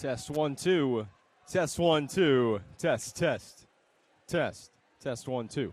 Test 1 2. Test 1 2. Test test. Test. Test 1 2.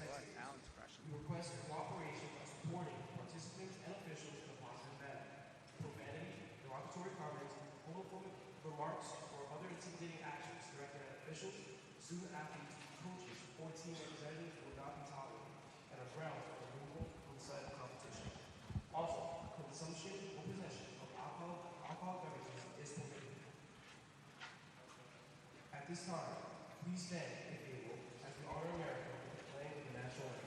We request cooperation by supporting participants and officials in a positive manner. Profanity, derogatory comments, homophobic remarks, or other intimidating actions directed at officials, student athletes, coaches, or team representatives will not be tolerated and are grounds for removal from the site of competition. Also, consumption or possession of alcohol beverages is prohibited. At this time, please stand if able as we honor America with the playing of the national anthem.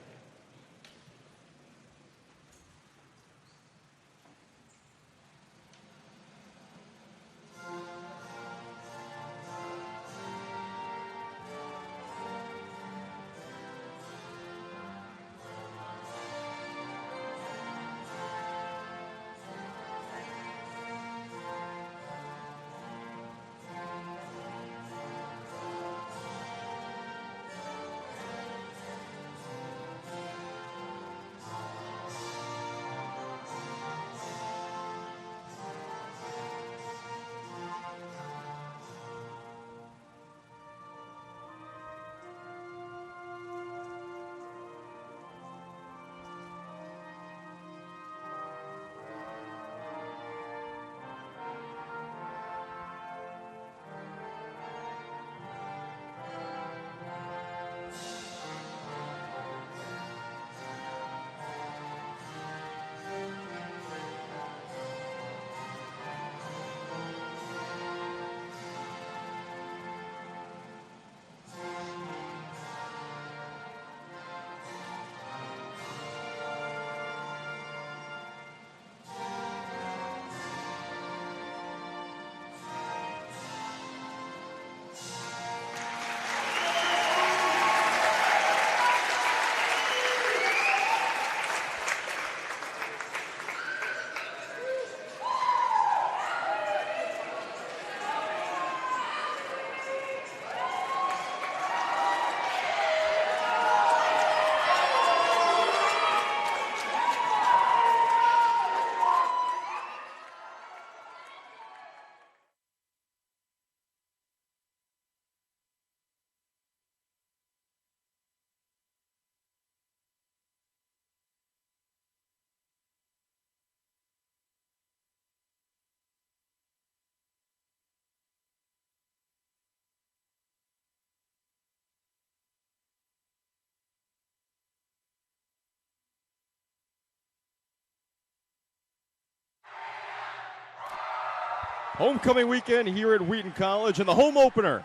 Homecoming weekend here at Wheaton College and the home opener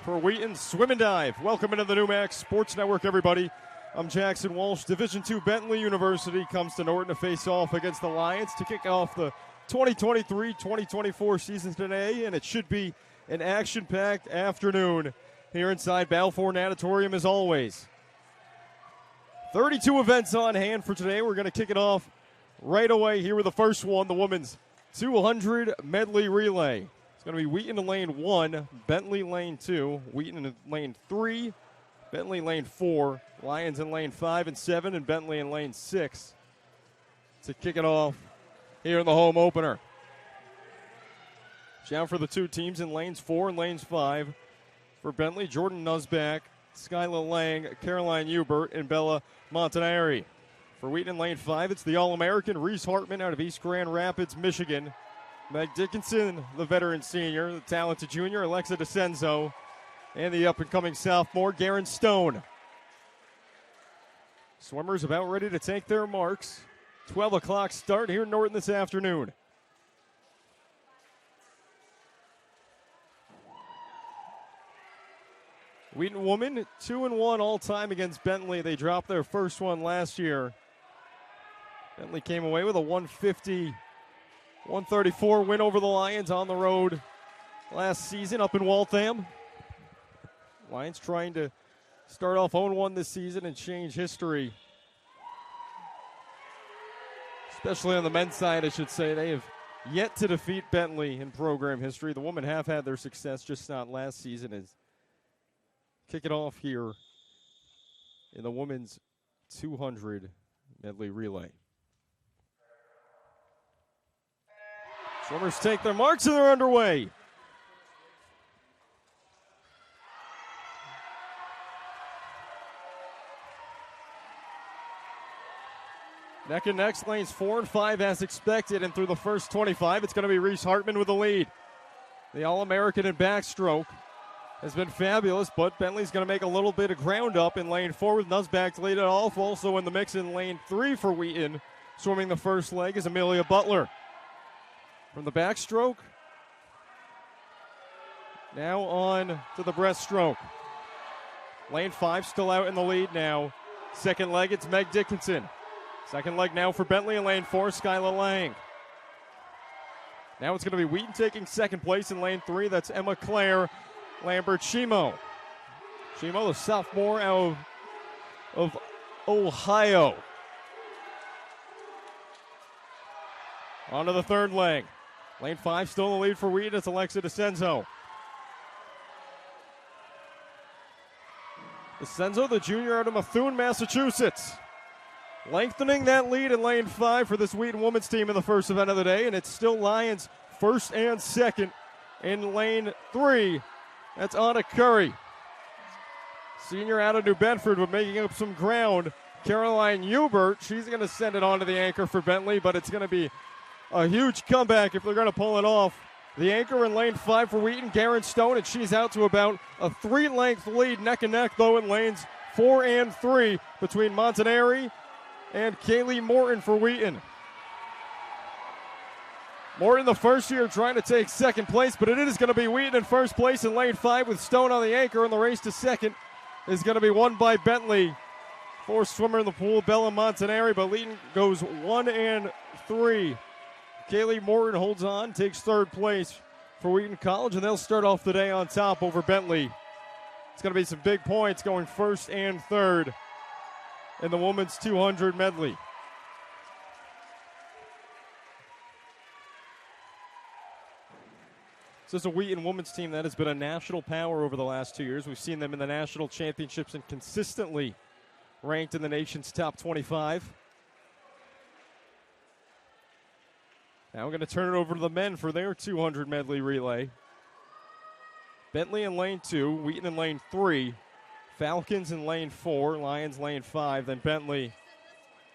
for Wheaton Swim and Dive. Welcome into the Newmax Sports Network, everybody. I'm Jackson Walsh. Division II Bentley University comes to Norton to face off against the Lions to kick off the 2023-2024 season today, and it should be an action-packed afternoon here inside Balfour Natatorium as always. 32 events on hand for today. We're going to kick it off right away here with the first one, the women's 200 medley relay. It's going to be Wheaton in lane 1, Bentley lane 2, Wheaton in lane 3, Bentley lane 4, Lions in lane 5 and 7, and Bentley in lane 6 to kick it off here in the home opener. Down for the two teams in lanes 4 and lanes 5. For Bentley, Jordan Nusback, Skyla Lang, Caroline Hubert, and Bella Montanari. For Wheaton in lane 5, it's the All-American Reese Hartman out of East Grand Rapids, Michigan. Meg Dickinson, the veteran senior, the talented junior, Alexa DeCenzo, and the up-and-coming sophomore, Garen Stone. Swimmers about ready to take their marks. 12 o'clock start here in Norton this afternoon. Wheaton women 2-1 all-time against Bentley. They dropped their first one last year. Bentley came away with a 150-134 win over the Lions on the road last season up in Waltham. Lions trying to start off 0-1 this season and change history. Especially on the men's side, I should say. They have yet to defeat Bentley in program history. The women have had their success, just not last season. As kick it off here in the women's 200 medley relay. Swimmers take their marks and they're underway. Neck and neck, lanes 4 and 5 as expected, and through the first 25, it's going to be Reese Hartman with the lead. The All-American in backstroke has been fabulous, but Bentley's going to make a little bit of ground up in lane 4 with Nussback to lead it off. Also in the mix in lane 3 for Wheaton, swimming the first leg, is Amelia Butler. From the backstroke, now on to the breaststroke. Lane 5 still out in the lead now. Second leg, it's Meg Dickinson. Second leg now for Bentley in lane 4, Skyla Lang. Now it's going to be Wheaton taking second place in lane 3. That's Emma Claire Lambert-Shimo. Shimo, the sophomore out of Ohio. On to the third leg. Lane 5 still in the lead for Wheaton. It's Alexa DeCenzo. DeCenzo, the junior out of Methuen, Massachusetts. Lengthening that lead in lane 5 for this Wheaton women's team in the first event of the day, and it's still Lions first and second in lane 3. That's Anna Curry. Senior out of New Bedford, but making up some ground. Caroline Hubert, she's going to send it on to the anchor for Bentley, but it's going to be a huge comeback if they're going to pull it off. The anchor in lane 5 for Wheaton, Garen Stone, and she's out to about a 3-length lead, neck and neck, though, in lanes 4 and 3 between Montanari and Kaylee Morton for Wheaton. Morton, the first year, trying to take second place, but it is going to be Wheaton in first place in lane 5 with Stone on the anchor, and the race to second is going to be won by Bentley. Fourth swimmer in the pool, Bella Montanari, but Wheaton goes 1 and 3. Kaylee Morton holds on, takes third place for Wheaton College, and they'll start off the day on top over Bentley. It's going to be some big points going first and third in the women's 200 medley. This is a Wheaton women's team that has been a national power over the last 2 years. We've seen them in the national championships and consistently ranked in the nation's top 25. Now we're going to turn it over to the men for their 200 medley relay. Bentley in lane 2, Wheaton in lane 3, Falcons in lane 4, Lions lane 5, then Bentley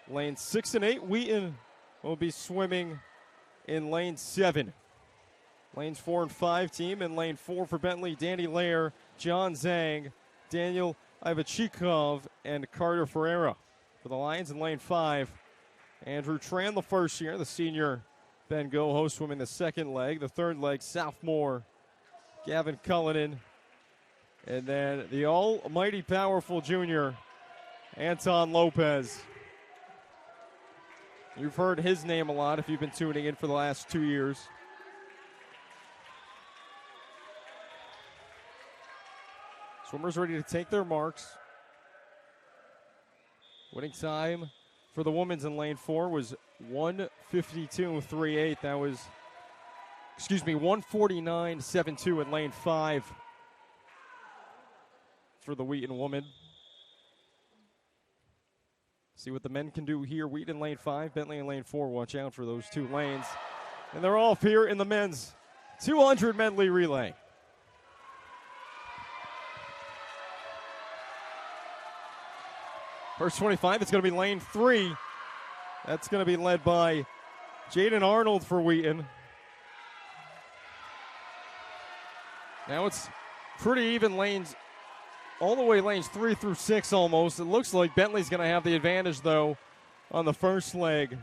lane 6 and 8. Wheaton will be swimming in lane 7. Lanes 4 and 5 team in lane 4 for Bentley, Danny Lair, John Zhang, Daniel Ivachikov, and Carter Ferreira. For the Lions in lane 5, Andrew Tran, the first year, the senior Ben Goho swimming the second leg. The third leg, sophomore Gavin Cullinan. And then the almighty powerful junior, Anton Lopez. You've heard his name a lot if you've been tuning in for the last 2 years. Swimmers ready to take their marks. Winning time for the women's in lane 4 was 1:52.38. That was, 1:49.72 in lane 5 for the Wheaton woman. See what the men can do here. Wheaton in lane 5, Bentley in lane 4. Watch out for those two lanes. And they're off here in the men's 200 medley relay. First 25, it's going to be lane 3. That's going to be led by Jaden Arnold for Wheaton. Now it's pretty even lanes, all the way lanes 3 through 6 almost. It looks like Bentley's going to have the advantage, though, on the first leg.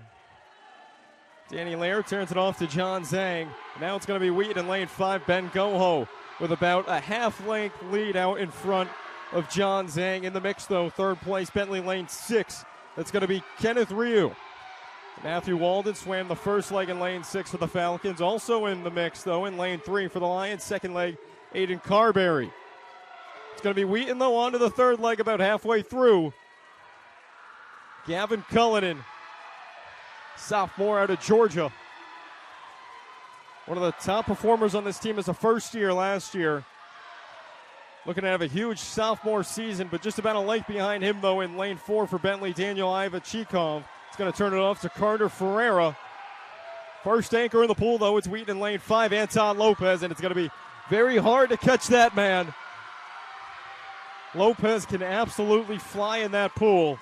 Danny Lair turns it off to John Zhang. Now it's going to be Wheaton in lane 5, Ben Goho, with about a half-length lead out in front of John Zhang. In the mix, though, third place, Bentley lane 6. That's going to be Kenneth Ryu. Matthew Walden swam the first leg in lane 6 for the Falcons. Also in the mix, though, in lane 3 for the Lions. Second leg, Aiden Carberry. It's going to be Wheaton, though, on to the third leg about halfway through. Gavin Cullinan, sophomore out of Georgia. One of the top performers on this team as a first year last year. Looking to have a huge sophomore season, but just about a length behind him, though, in lane 4 for Bentley, Daniel Ivachikov. It's going to turn it off to Carter Ferreira. First anchor in the pool, though, it's Wheaton in lane 5, Anton Lopez, and it's going to be very hard to catch that man. Lopez can absolutely fly in that pool.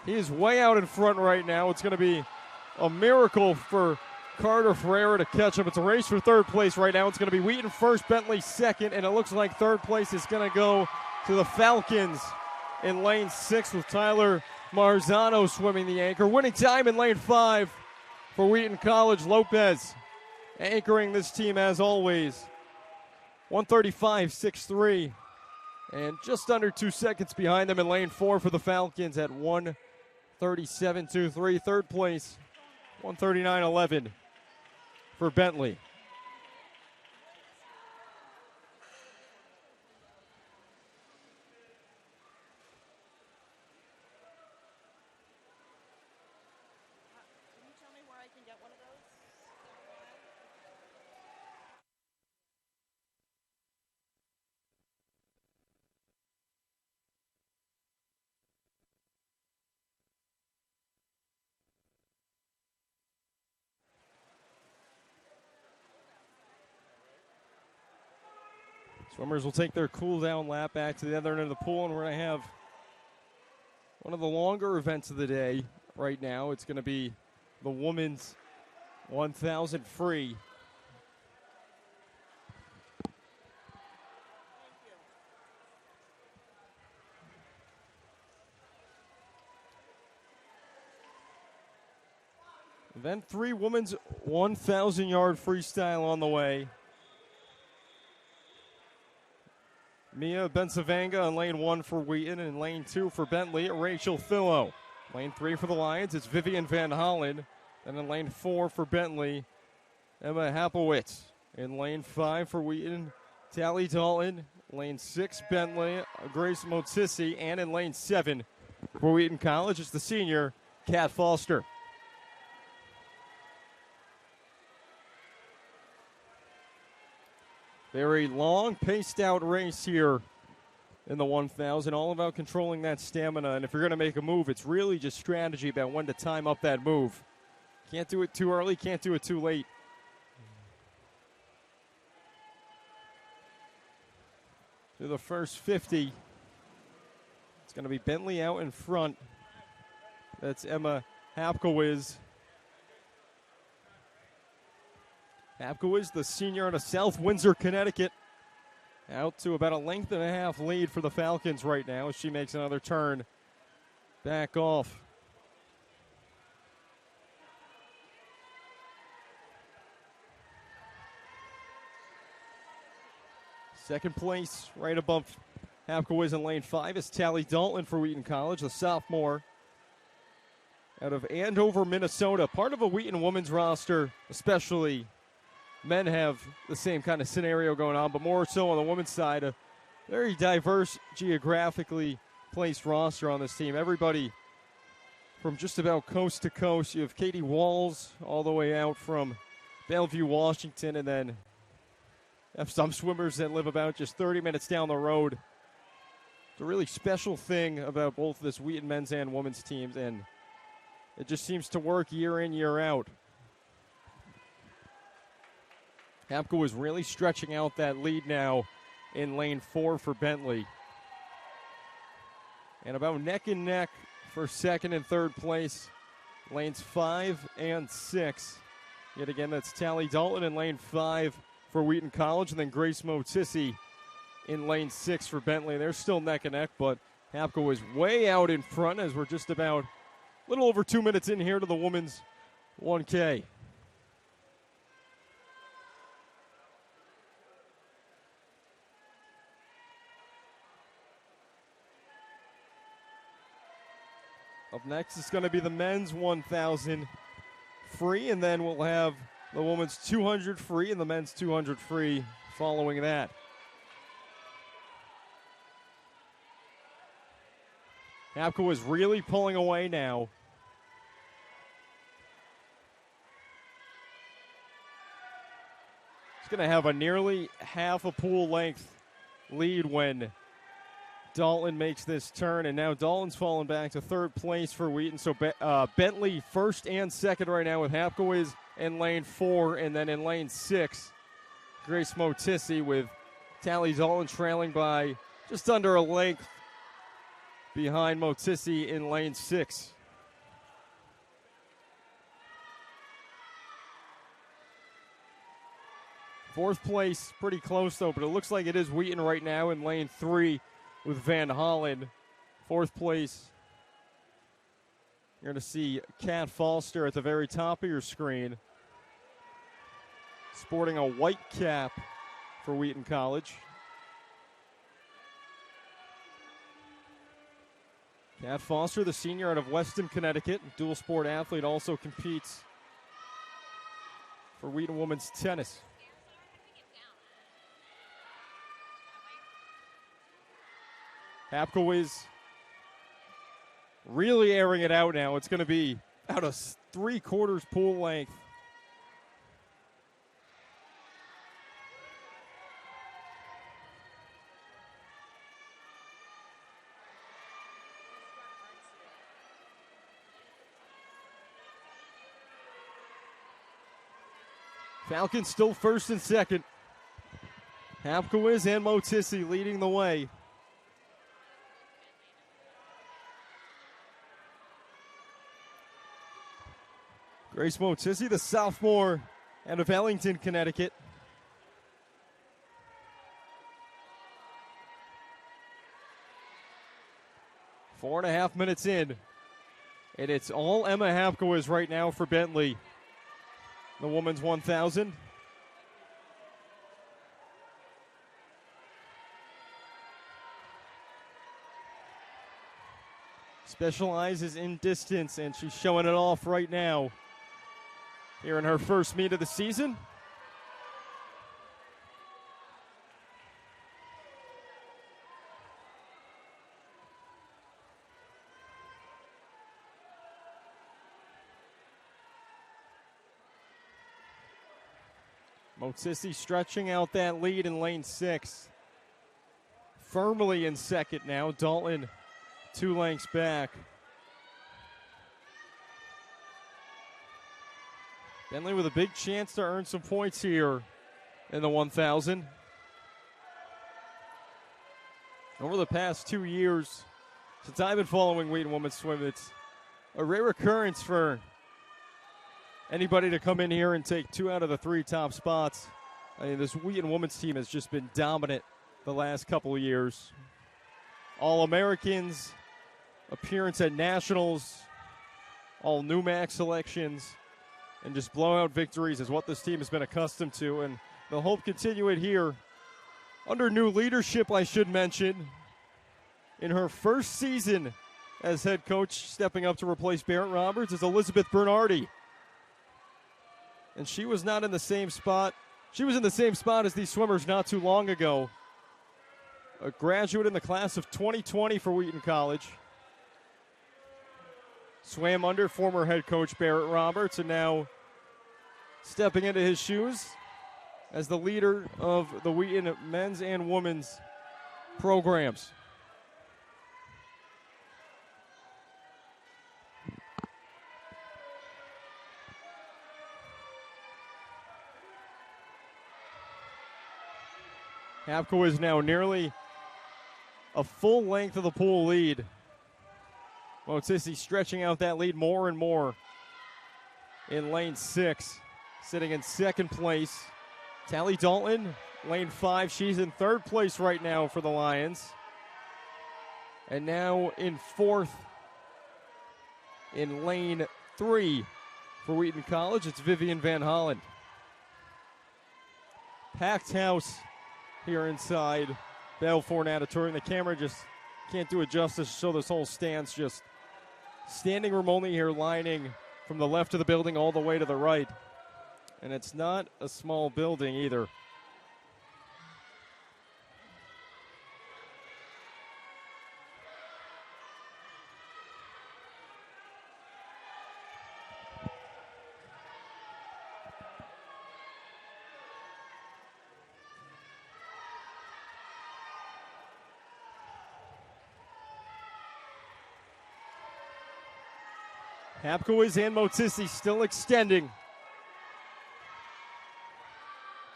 He is way out in front right now. It's going to be a miracle for Carter Ferreira to catch him. It's a race for third place right now. It's going to be Wheaton first, Bentley second, and it looks like third place is going to go to the Falcons in lane 6 with Tyler Marzano swimming the anchor. Winning time in lane 5 for Wheaton College. Lopez anchoring this team as always. 1:35.63, and just under 2 seconds behind them in lane 4 for the Falcons at 1:37.23. Third place, 1:39.11 for Bentley. Swimmers will take their cool-down lap back to the other end of the pool, and we're going to have one of the longer events of the day right now. It's going to be the women's 1,000 free. Event 3, women's 1,000-yard freestyle on the way. Mia Bensavanga in lane 1 for Wheaton, and in lane 2 for Bentley, Rachel Thillo. Lane 3 for the Lions, it's Vivian Van Hollen. And in lane 4 for Bentley, Emma Hapowitz. In lane 5 for Wheaton, Tally Dalton. Lane 6, Bentley, Grace Motissi. And in lane 7 for Wheaton College, it's the senior, Kat Foster. Very long, paced-out race here in the 1,000, all about controlling that stamina. And if you're going to make a move, it's really just strategy about when to time up that move. Can't do it too early, can't do it too late. To the first 50, it's going to be Bentley out in front. That's Emma Hapkowitz. Hapkowitz, the senior out of South Windsor, Connecticut, out to about a length and a half lead for the Falcons right now as she makes another turn back off. Second place, right above Hapkowitz in lane 5, is Tally Dalton for Wheaton College, the sophomore out of Andover, Minnesota. Part of a Wheaton women's roster, especially. Men have the same kind of scenario going on, but more so on the women's side, a very diverse, geographically placed roster on this team. Everybody from just about coast to coast. You have Katie Walls all the way out from Bellevue, Washington, and then have some swimmers that live about just 30 minutes down the road. It's a really special thing about both this Wheaton men's and women's teams, and it just seems to work year in, year out. Hapko was really stretching out that lead now in lane 4 for Bentley. And about neck and neck for second and third place, lanes 5 and 6. Yet again, that's Tally Dalton in lane 5 for Wheaton College, and then Grace Motissi in lane 6 for Bentley. They're still neck and neck, but Hapko is way out in front as we're just about a little over 2 minutes in here to the women's 1K. Up next is going to be the men's 1,000 free, and then we'll have the women's 200 free and the men's 200 free following that. Hapko is really pulling away now. He's going to have a nearly half a pool length lead when Dalton makes this turn, and now Dalton's fallen back to third place for Wheaton. So Bentley first and second right now with Hapkowitz in lane 4, and then in lane 6, Grace Motissi with Tally Dalton trailing by just under a length behind Motissi in lane 6. Fourth place, pretty close though, but it looks like it is Wheaton right now in lane 3 with Van Hollen. Fourth place, you're going to see Kat Foster at the very top of your screen, sporting a white cap for Wheaton College. Kat Foster, the senior out of Weston, Connecticut, dual sport athlete, also competes for Wheaton women's tennis. Hapkowitz really airing it out now. It's going to be out of 3/4 pool length. Falcons still first and second. Hapkowitz and Motissi leading the way. Grace Motissi, the sophomore out of Ellington, Connecticut. Four and a half minutes in, and it's all Emma Hapkowitz right now for Bentley. The women's 1,000. Specializes in distance, and she's showing it off right now here in her first meet of the season. Motissi stretching out that lead in lane 6. Firmly in second now. Dalton 2 lengths back. Bentley with a big chance to earn some points here in the 1,000. Over the past 2 years, since I've been following Wheaton women's swim, it's a rare occurrence for anybody to come in here and take 2 out of the 3 top spots. I mean, this Wheaton women's team has just been dominant the last couple of years. All-Americans, appearance at Nationals, all NUMAC selections, and just blowout victories is what this team has been accustomed to, and they'll hope continue it here under new leadership, I should mention. In her first season as head coach, stepping up to replace Barrett Roberts, is Elizabeth Bernardi. And she was not in the same spot. She was in the same spot as these swimmers not too long ago. A graduate in the class of 2020 for Wheaton College. Swam under former head coach Barrett Roberts, and now stepping into his shoes as the leader of the Wheaton men's and women's programs. Hapko is now nearly a full length of the pool lead. Motissi stretching out that lead more and more in lane 6, sitting in second place. Tally Dalton, lane 5. She's in third place right now for the Lions. And now in fourth in lane 3 for Wheaton College, it's Vivian Van Hollen. Packed house here inside Balfour Natatorium. The camera just can't do it justice to show this whole stands just standing room only here, lining from the left of the building all the way to the right. And it's not a small building either. Hapkowitz and Motissi still extending.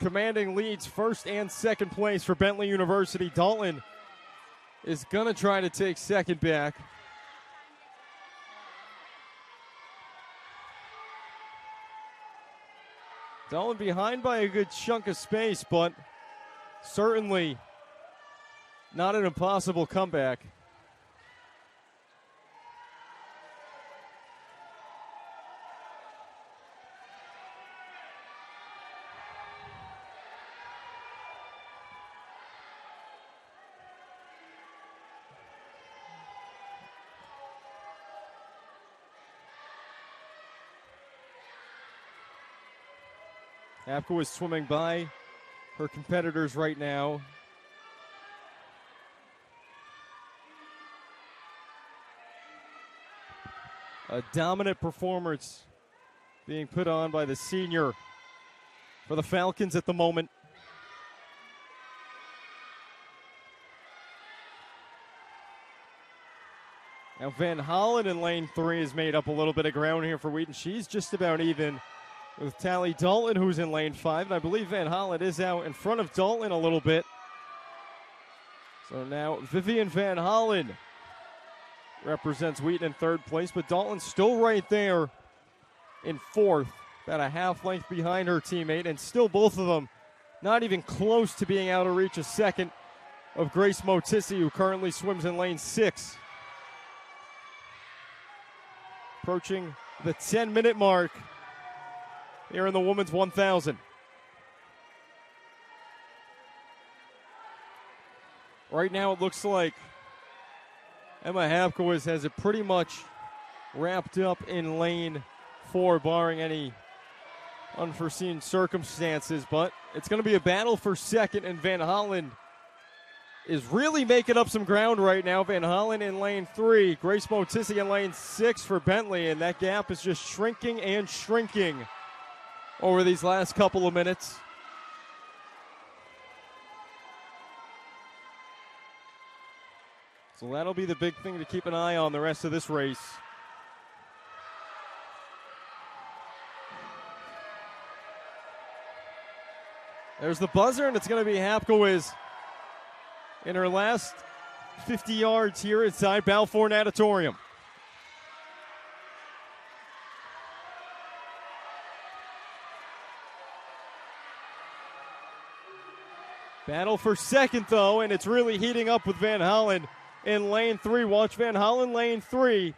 Commanding leads first and second place for Bentley University. Dalton is going to try to take second back. Dalton behind by a good chunk of space, but certainly not an impossible comeback. Apko is swimming by her competitors right now. A dominant performance being put on by the senior for the Falcons at the moment. Now Van Hollen in lane 3 has made up a little bit of ground here for Wheaton. She's just about even with Tally Dalton, who's in lane 5. And I believe Van Hollen is out in front of Dalton a little bit. So now Vivian Van Hollen represents Wheaton in third place, but Dalton's still right there in fourth, about a half length behind her teammate, and still both of them not even close to being out of reach a second of Grace Motissi, who currently swims in lane 6. Approaching the 10-minute mark here in the women's 1,000. Right now it looks like Emma Hapkowitz has it pretty much wrapped up in lane 4, barring any unforeseen circumstances, but it's going to be a battle for second, and Van Hollen is really making up some ground right now. Van Hollen in lane 3, Grace Motissi in lane 6 for Bentley, and that gap is just shrinking and shrinking over these last couple of minutes. So that'll be the big thing to keep an eye on the rest of this race. There's the buzzer, and it's going to be Hapkowitz in her last 50 yards here inside Balfour Natatorium. Battle for second, though, and it's really heating up with Van Hollen in lane 3. Watch Van Hollen lane 3.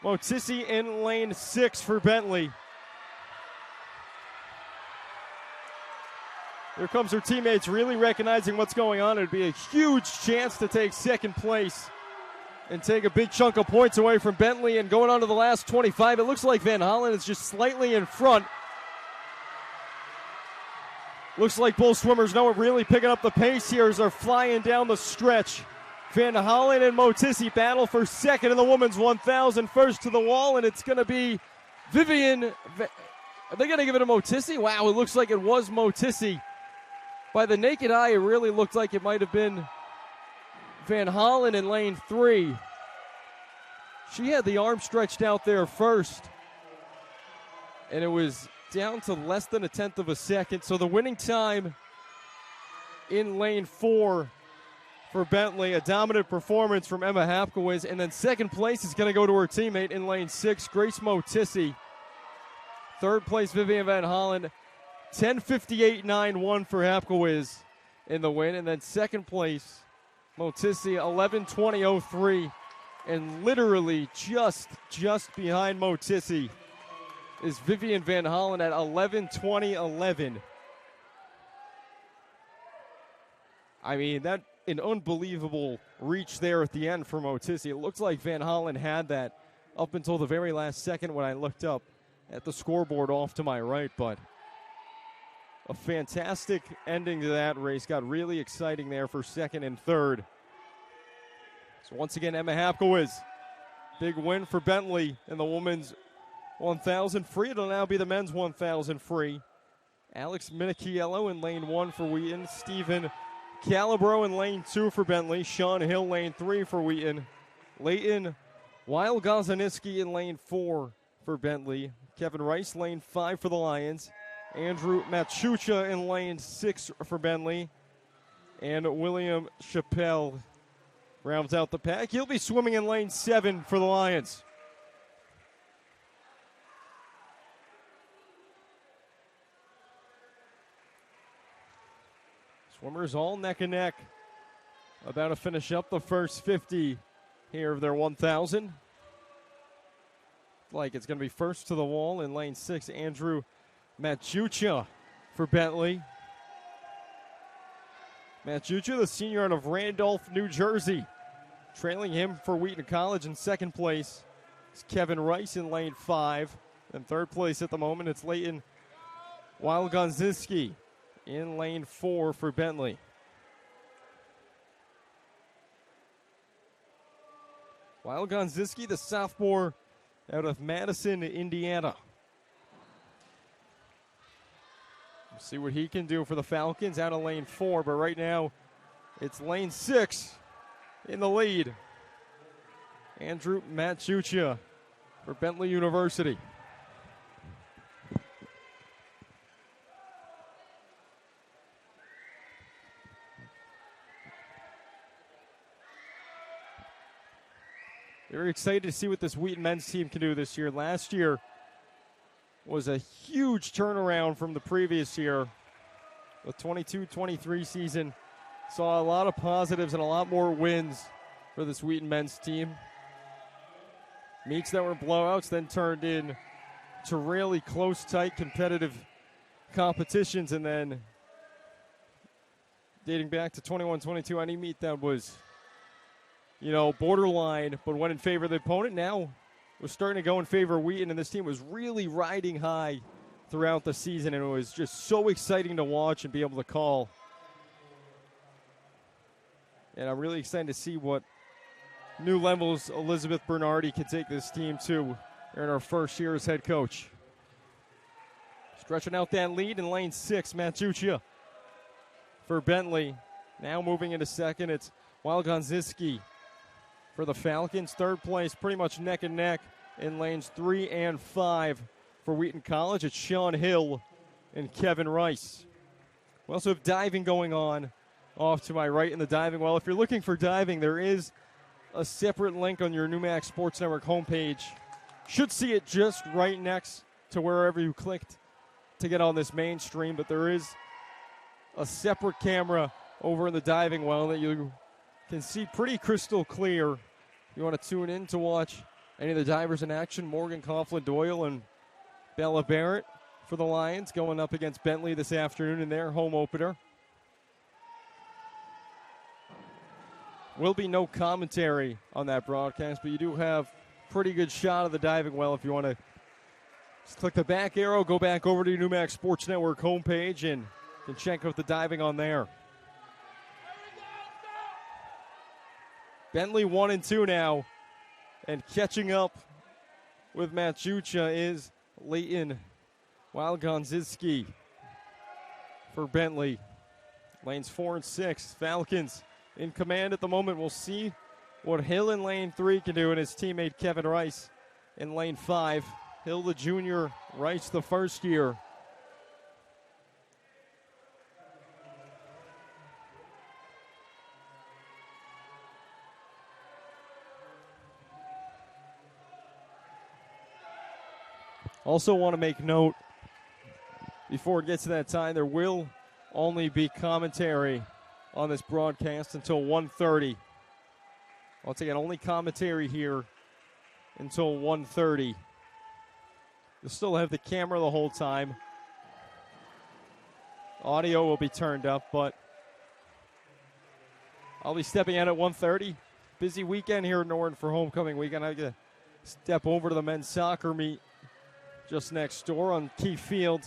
Motissi in lane 6 for Bentley. Here comes her teammates really recognizing what's going on. It'd be a huge chance to take second place and take a big chunk of points away from Bentley. And going on to the last 25, it looks like Van Hollen is just slightly in front. Looks like both swimmers know it, really picking up the pace here as they're flying down the stretch. Van Hollen and Motissi battle for second in the women's 1,000. First to the wall, and it's going to be Vivian. Are they going to give it to Motissi? Wow, it looks like it was Motissi. By the naked eye, it really looked like it might have been Van Hollen in lane 3. She had the arm stretched out there first, and it was down to less than a tenth of a second. So the winning time in lane 4 for Bentley, a dominant performance from Emma Hapkowitz. And then second place is going to go to her teammate in lane 6, Grace Motissi. Third place, Vivian Van Hollen. 10:58.91 for Hapkowitz in the win. And then second place, Motissi, 11:20.03. And literally just behind Motissi is Vivian Van Hollen at 11:20.11. I mean, that an unbelievable reach there at the end for Motissi. It looks like Van Hollen had that up until the very last second when I looked up at the scoreboard off to my right, but a fantastic ending to that race. Got really exciting there for second and third. So once again, Emma Hapkowitz, big win for Bentley in the women's 1,000 free. It'll now be the men's 1,000 free. Alex Minichiello in lane 1 for Wheaton. Stephen Calabro in lane 2 for Bentley. Sean Hill lane 3 for Wheaton. Leighton Weil-Gozaniski in lane 4 for Bentley. Kevin Rice lane 5 for the Lions. Andrew Machucha in lane 6 for Bentley. And William Chappelle rounds out the pack. He'll be swimming in lane 7 for the Lions. Swimmers all neck and neck. About to finish up the first 50 here of their 1,000. Like it's going to be first to the wall in lane 6, Andrew Matjucha for Bentley. Matjucha, the senior out of Randolph, New Jersey. Trailing him for Wheaton College in second place is Kevin Rice in lane 5. And third place at the moment, it's Leighton Wilegonzinski in lane 4 for Bentley. Wilegonzinski, the sophomore out of Madison, Indiana. We'll see what he can do for the Falcons out of lane 4, but right now it's lane 6 in the lead. Andrew Matjucha for Bentley University. Very excited to see what this Wheaton men's team can do this year. Last year was a huge turnaround from the previous year. The 22-23 season saw a lot of positives and a lot more wins for this Wheaton men's team. Meets that were blowouts then turned in to really close, tight, competitive competitions, and then dating back to 21-22, any meet that was, borderline, but went in favor of the opponent. Now was starting to go in favor of Wheaton, and this team was really riding high throughout the season, and it was just so exciting to watch and be able to call. And I'm really excited to see what new levels Elizabeth Bernardi can take this team to in her first year as head coach. Stretching out that lead in lane 6, Matjucha for Bentley. Now moving into second, it's Wilegonzinski for the Falcons. Third place, pretty much neck and neck in lanes 3 and 5 for Wheaton College. It's Sean Hill and Kevin Rice. We also have diving going on off to my right in the diving well. If you're looking for diving, there is a separate link on your NewMax Sports Network homepage. Should see it just right next to wherever you clicked to get on this main stream, but there is a separate camera over in the diving well that you can see pretty crystal clear. You want to tune in to watch any of the divers in action. Morgan Coughlin-Doyle and Bella Barrett for the Lions going up against Bentley this afternoon in their home opener. Will be no commentary on that broadcast, but you do have pretty good shot of the diving well if you want to just click the back arrow, go back over to your NewMax Sports Network homepage, and you can check out the diving on there. Bentley 1 and 2 now, and catching up with Matjucha is Leighton Wilegonzinski for Bentley. Lanes 4 and 6, Falcons in command at the moment. We'll see what Hill in lane 3 can do, and his teammate Kevin Rice in lane 5. Hill the junior, Rice the first year. Also want to make note, before it gets to that time, there will only be commentary on this broadcast until 1:30. Once again, only commentary here until 1:30. You'll still have the camera the whole time. Audio will be turned up, but I'll be stepping out at 1:30. Busy weekend here in Norton for homecoming weekend. I got to step over to the men's soccer meet just next door on Key Field.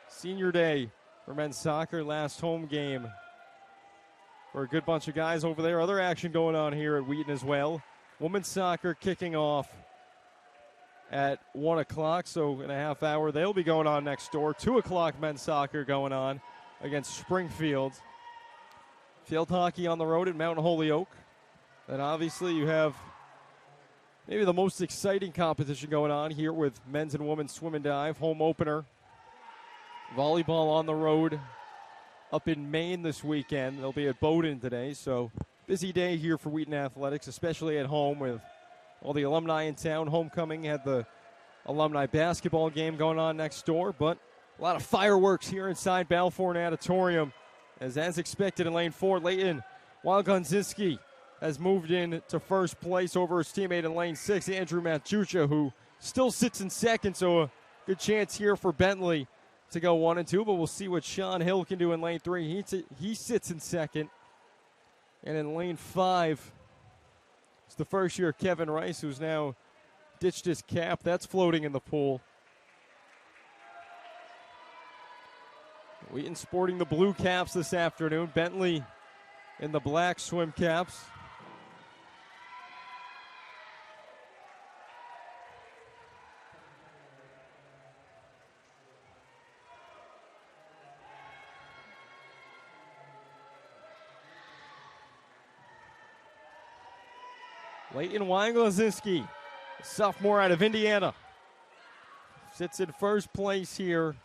Senior day for men's soccer, last home game for a good bunch of guys over there. Other action going on here at Wheaton as well. Women's soccer kicking off at 1 o'clock, so in a half hour they'll be going on next door. 2 o'clock men's soccer going on against Springfield. Field hockey on the road at Mount Holyoke. And obviously you have maybe the most exciting competition going on here with men's and women's swim and dive, home opener. Volleyball on the road up in Maine this weekend. They'll be at Bowdoin today, so Busy day here for Wheaton Athletics, especially at home with all the alumni in town. Homecoming had the alumni basketball game going on next door, but a lot of fireworks here inside Balfour Natatorium. As expected in lane 4, Leighton Wildgonzinski has moved in to first place over his teammate in lane 6, Andrew Matucha, who still sits in second, so a good chance here for Bentley to go 1 and 2, but we'll see what Sean Hill can do in lane 3. He sits in second. And in lane 5, it's the first year Kevin Rice, who's now ditched his cap. That's floating in the pool. Wheaton sporting the blue caps this afternoon. Bentley in the black swim caps. Leighton Wanglazinski, sophomore out of Indiana, sits in first place here,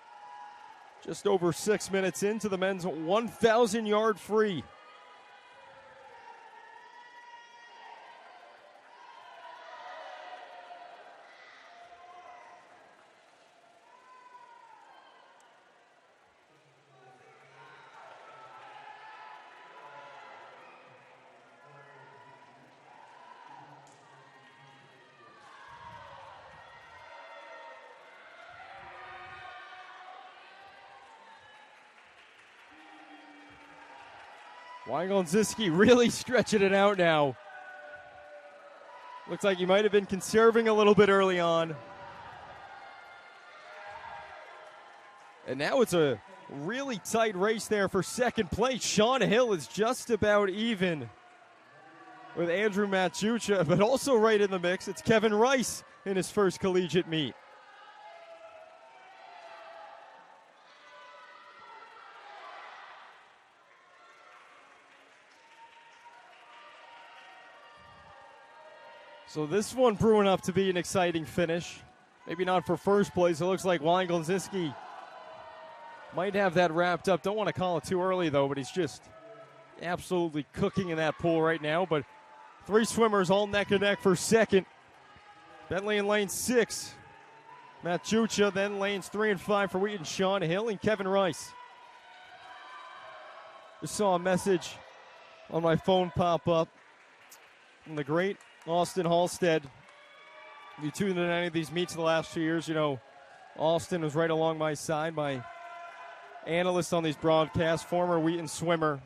just over 6 minutes into the men's 1,000-yard free. Wanglazinski really stretching it out now. Looks like he might have been conserving a little bit early on. And now it's a really tight race there for second place. Sean Hill is just about even with Andrew Matucha, but also right in the mix, it's Kevin Rice in his first collegiate meet. So this one brewing up to be an exciting finish. Maybe not for first place. It looks like Wanglazinski might have that wrapped up. Don't want to call it too early, though, but he's just absolutely cooking in that pool right now. But 3 swimmers all neck and neck for second. Bentley in lane 6. Matucha, then lanes 3 and 5 for Wheaton, Sean Hill and Kevin Rice. Just saw a message on my phone pop up from the great Austin Halstead. If you tuned in any of these meets the last 2 years, you know Austin was right along my side, my analyst on these broadcasts, former Wheaton swimmer.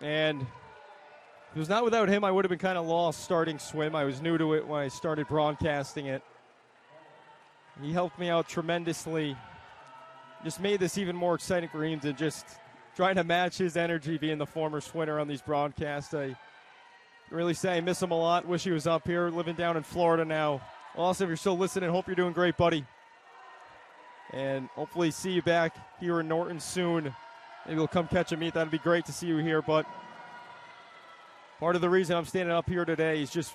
And if it was not without him, I would have been kind of lost starting swim. I was new to it when I started broadcasting it. He helped me out tremendously. Just made this even more exciting for him to just trying to match his energy being the former swimmer on these broadcasts. I really say I miss him a lot. Wish he was up here, living down in Florida now. Austin, if you're still listening, hope you're doing great, buddy. And hopefully see you back here in Norton soon. Maybe we'll come catch a meet. That'd be great to see you here. But part of the reason I'm standing up here today is just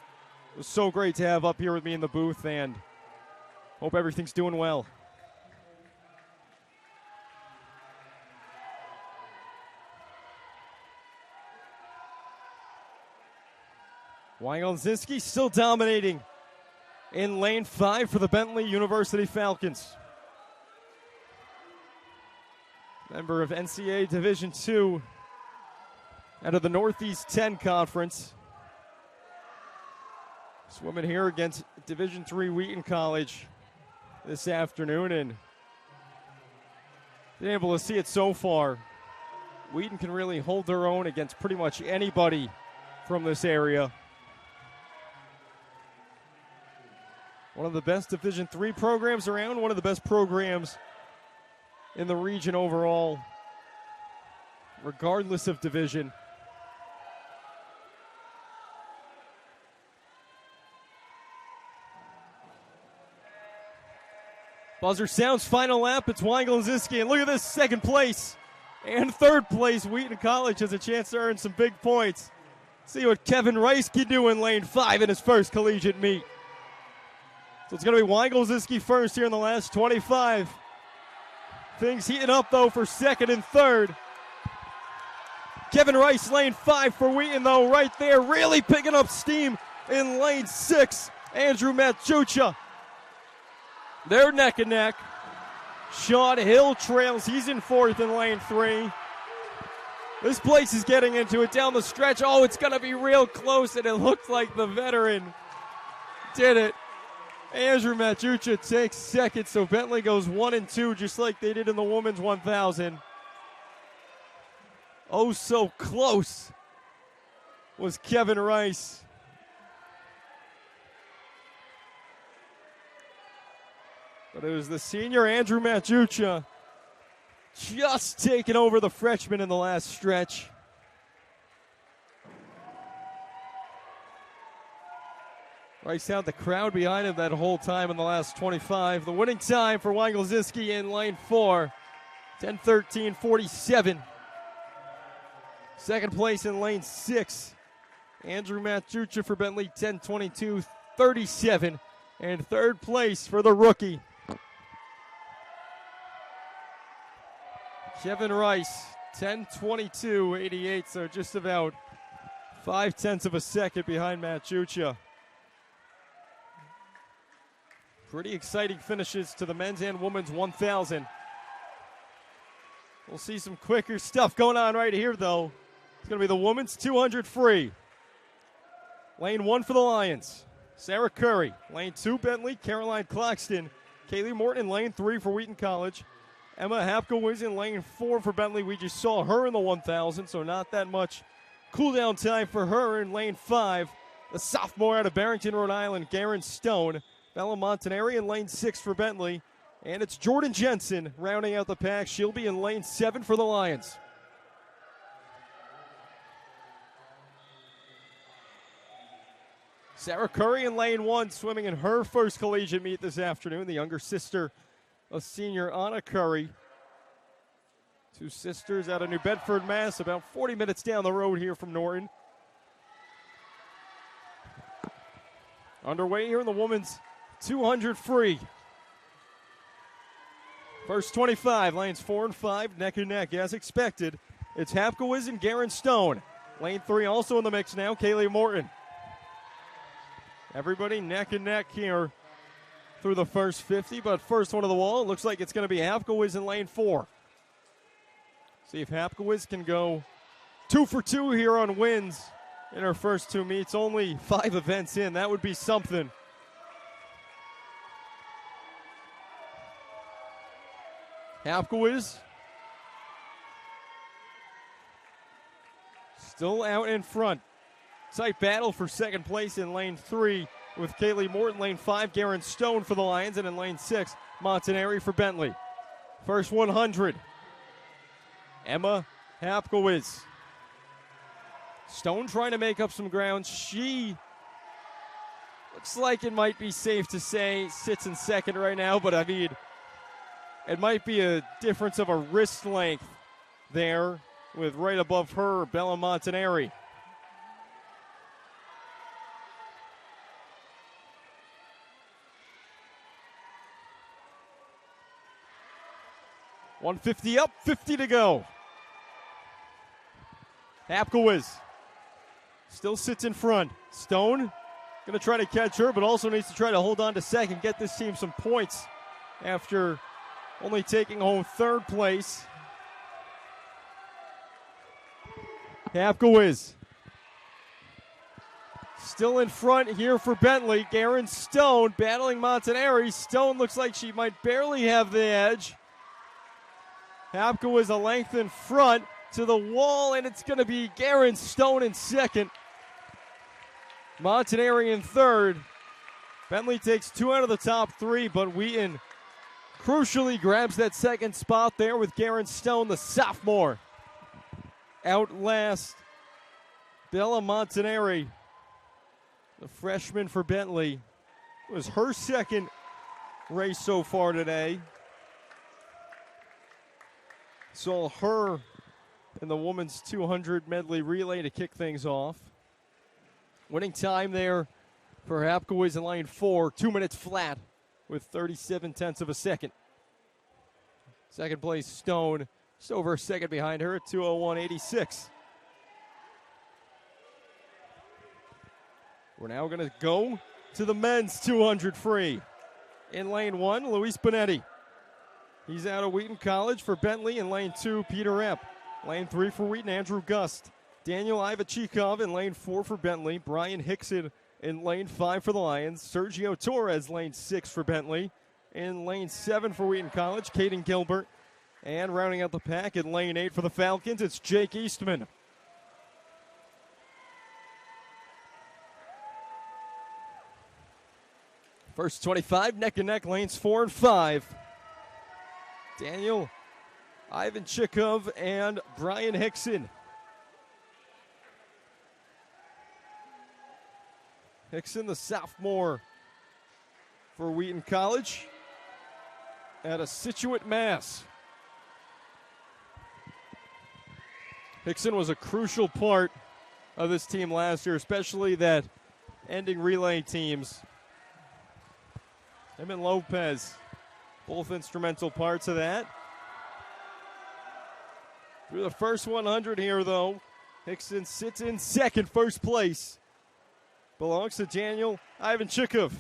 it was so great to have up here with me in the booth, and hope everything's doing well. Wanglazinski still dominating in lane 5 for the Bentley University Falcons. Member of NCAA Division II out of the Northeast 10 Conference. Swimming here against Division III Wheaton College this afternoon, and been able to see it so far. Wheaton can really hold their own against pretty much anybody from this area. One of the best Division III programs around, one of the best programs in the region overall, regardless of division. Buzzer sounds, final lap. It's Wanglazinski, and look at this, second place and third place. Wheaton College has a chance to earn some big points. See what Kevin Rice can do in lane 5 in his first collegiate meet. So it's going to be Wanglazinski first here in the last 25. Things heating up, though, for second and third. Kevin Rice, lane 5 for Wheaton, though, right there, really picking up steam in lane 6. Andrew Matucha. They're neck and neck. Sean Hill trails. He's in 4th in lane 3. This place is getting into it down the stretch. Oh, it's going to be real close, and it looked like the veteran did it. Andrew Matucha takes 2nd, so Bentley goes 1 and 2, just like they did in the women's 1,000. Oh, so close was Kevin Rice. But it was the senior Andrew Matucha just taking over the freshman in the last stretch. Rice had the crowd behind him that whole time in the last 25. The winning time for Wiegelzinski in lane 4, 10:13:47. Second place in lane 6, Andrew Matucha for Bentley, 10:22:37. And third place for the rookie, Kevin Rice, 10:22:88, so just about 0.5 of a second behind Matucha. Pretty exciting finishes to the men's and women's 1,000. We'll see some quicker stuff going on right here, though. It's going to be the women's 200 free. Lane 1 for the Lions, Sarah Curry. Lane 2, Bentley, Caroline Claxton. Kaylee Morton in lane 3 for Wheaton College. Emma Hapko in lane 4 for Bentley. We just saw her in the 1,000, so not that much cool down time for her in lane 5. The sophomore out of Barrington, Rhode Island, Garen Stone. Bella Montanari in lane 6 for Bentley. And it's Jordan Jensen rounding out the pack. She'll be in lane 7 for the Lions. Sarah Curry in lane 1, swimming in her first collegiate meet this afternoon. The younger sister of senior Anna Curry. Two sisters out of New Bedford, Mass, about 40 minutes down the road here from Norton. Underway here in the women's 200 free. First 25, lanes 4 and 5, neck and neck as expected. It's Hapko and Garen Stone. Lane 3 also in the mix now, Kaylee Morton. Everybody neck and neck here through the first 50, but first one of the wall, it looks like it's going to be Hapko in lane 4. See if Hapko can go 2 for 2 here on wins in her first 2 meets. Only 5 events in. That would be something. Hapko still out in front. Tight battle for second place in lane 3 with Kaylee Morton. Lane 5, Garen Stone for the Lions. And in lane 6, Montanari for Bentley. First 100, Emma Hapko. Stone trying to make up some ground. She looks like it might be safe to say sits in second right now, but I mean, it might be a difference of a wrist length there with right above her, Bella Montanari. .150 up, 50 to go. Hapko still sits in front. Stone going to try to catch her, but also needs to try to hold on to second, get this team some points after only taking home third place. Hapko still in front here for Bentley. Garen Stone battling Montanari. Stone looks like she might barely have the edge. Hapko a length in front to the wall, and it's going to be Garen Stone in second. Montanari in third. Bentley takes 2 out of the top 3, but Wheaton crucially grabs that second spot there with Garen Stone, the sophomore. Outlast Bella Montanari, the freshman for Bentley. It was her second race so far today. Saw her in the women's 200 medley relay to kick things off. Winning time there for Hapko in lane 4, 2 minutes flat with 37/10 of a second. Second place Stone, just over a second behind her at 2:01.86. We're now going to go to the men's 200 free. In lane 1, Luis Bonetti. He's out of Wheaton College for Bentley. In lane 2, Peter Epp. Lane 3 for Wheaton, Andrew Gust. Daniel Ivachikov in lane 4 for Bentley. Brian Hickson in lane 5 for the Lions. Sergio Torres, lane 6 for Bentley. In lane 7 for Wheaton College, Caden Gilbert. And rounding out the pack in lane 8 for the Falcons, it's Jake Eastman. First 25, neck and neck, lanes 4 and 5. Daniel Ivanchikov and Brian Hickson. Hickson, the sophomore for Wheaton College at a Situate, Mass. Hickson was a crucial part of this team last year, especially that ending relay teams. Him and Lopez, both instrumental parts of that. Through the first 100 here, though, Hickson sits in second, first place. Belongs to Daniel Ivanchikov.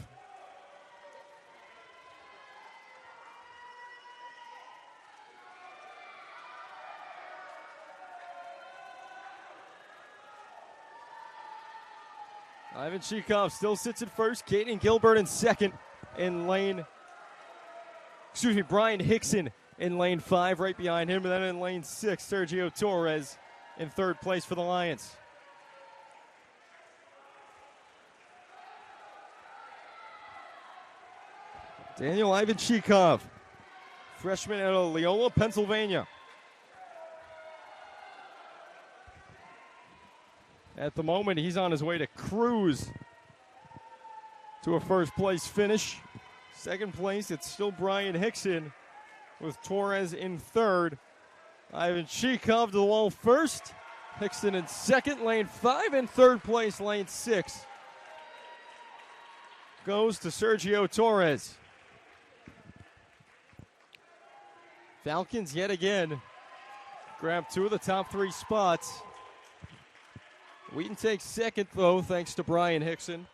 Ivanchikov still sits in first. Caden Gilbert in second. Brian Hickson in lane 5, right behind him. And then in lane 6, Sergio Torres in third place for the Lions. Daniel Ivanchikov, freshman out of Leola, Pennsylvania. At the moment, he's on his way to cruise to a first place finish. Second place, it's still Brian Hickson with Torres in third. Ivanchikov to the wall first. Hickson in second, lane 5. In third place, lane 6. Goes to Sergio Torres. Falcons yet again grab 2 of the top 3 spots. Wheaton takes second, though, thanks to Brian Hickson.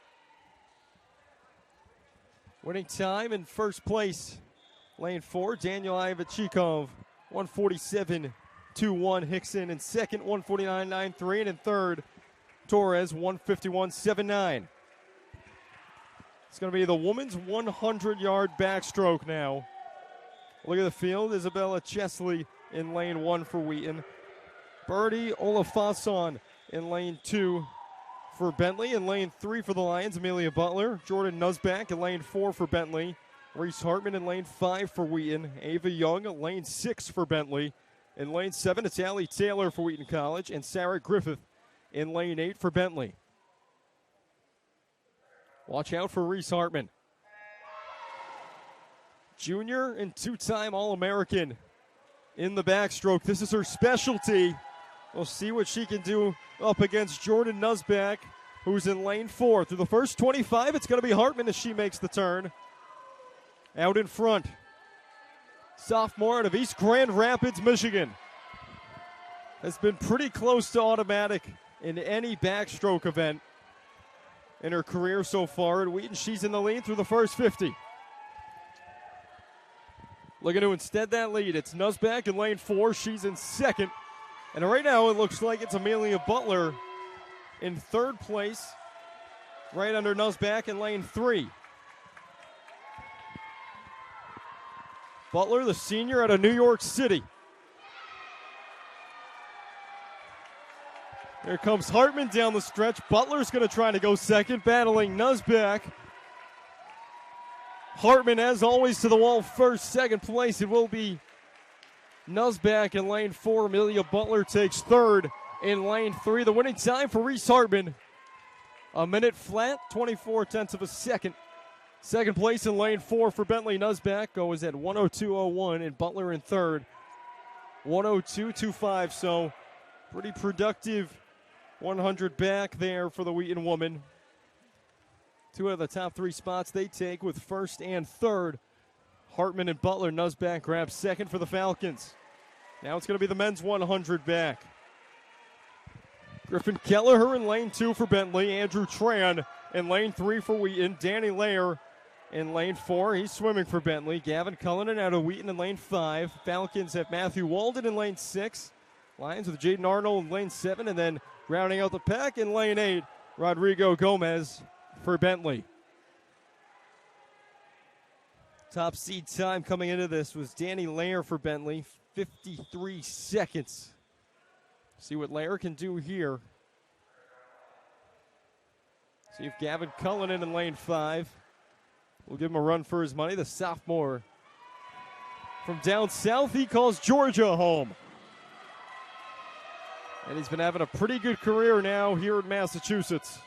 Winning time in first place, lane 4, Daniel Ivanchikov, 147.21. Hickson in second, 149.93. And in third, Torres, 151.79. It's going to be the women's 100-yard backstroke now. Look at the field. Isabella Chesley in lane 1 for Wheaton. Birdie Olafason in lane 2 for Bentley. In lane 3 for the Lions, Amelia Butler. Jordan Nusback in lane 4 for Bentley. Reese Hartman in lane 5 for Wheaton. Ava Young in lane 6 for Bentley. In lane 7, it's Allie Taylor for Wheaton College. And Sarah Griffith in lane 8 for Bentley. Watch out for Reese Hartman. Junior and 2-time All-American in the backstroke. This is her specialty. We'll see what she can do up against Jordan Nusback, who's in lane 4. Through the first 25, it's going to be Hartman as she makes the turn. Out in front, sophomore out of East Grand Rapids, Michigan. Has been pretty close to automatic in any backstroke event in her career so far at Wheaton. She's in the lead through the first 50. Looking to instead that lead. It's Nusback in lane 4. She's in second. And right now it looks like it's Amelia Butler in third place, right under Nusback in lane 3. Butler, the senior out of New York City. Here comes Hartman down the stretch. Butler's going to try to go second, battling Nusback. Hartman, as always, to the wall first. Second place, it will be Nusback in lane 4. Amelia Butler takes third in lane 3. The winning time for Reese Hartman, a minute flat, 24/10 of a second. Second place in lane 4 for Bentley. Nusback goes at 102.01, and Butler in third, 102.25. So pretty productive 100 back there for the Wheaton woman. 2 out of the top 3 spots they take with first and third. Hartman and Butler. Nusback grabs second for the Falcons. Now it's going to be the men's 100 back. Griffin Kelleher in lane 2 for Bentley. Andrew Tran in lane 3 for Wheaton. Danny Lair in lane 4. He's swimming for Bentley. Gavin Cullinan out of Wheaton in lane 5. Falcons have Matthew Walden in lane 6. Lions with Jaden Arnold in lane 7. And then rounding out the pack in lane 8, Rodrigo Gomez for Bentley. Top seed time coming into this was Danny Lair for Bentley, 53 seconds. See what Lair can do here. See if Gavin Cullinan in lane 5 will give him a run for his money. The sophomore from down south, he calls Georgia home. And he's been having a pretty good career now here in Massachusetts.